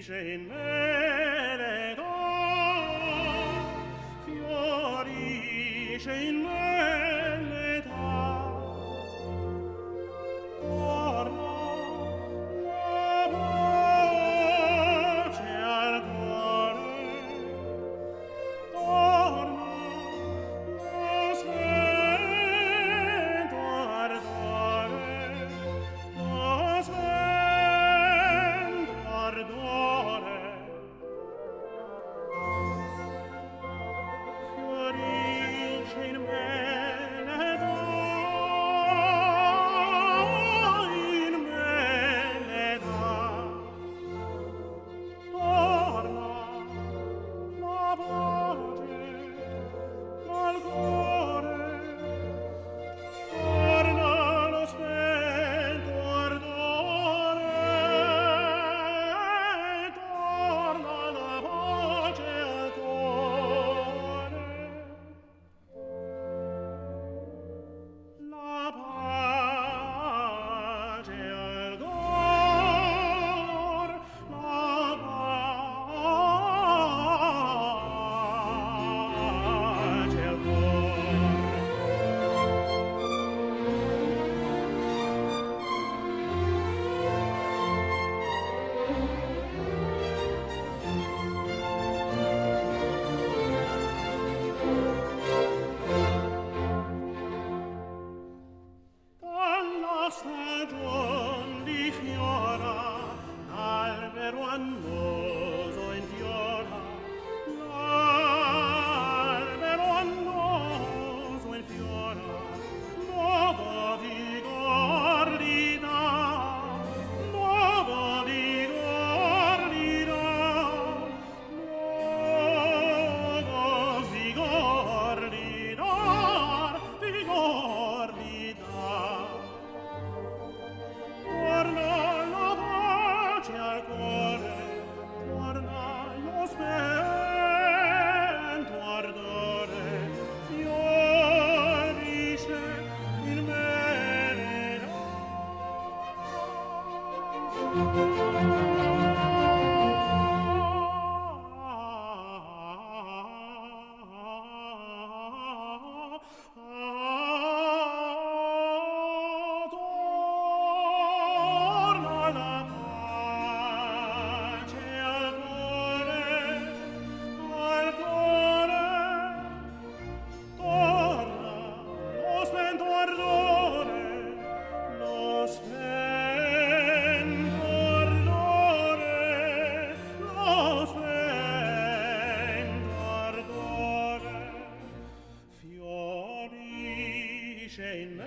fiorisce in me l'età, fiorisce in me l'età. Torna la pace al cuore, torna lo spento ardore, lo spento ardore. Fiorisce in me l'età, in me l'età. Torna la pace al cuore, torna lo spento ardore, torna la pace al cuore. La pace al cor, la pace al cor. Dalla stagion di fiora, l'albero annoso infiora, l'albero annoso infiora, nuovo vigor gli dà, nuovo vigor gli dà, nuovo vigor gli dà, vigor gli dà. Torna la pace al cuore, torna lo spento ardore, fiorisce in me torna la pace al cuore, torna lo spento ardore, lo spento ardore, lo spento ardore, fiorisce in me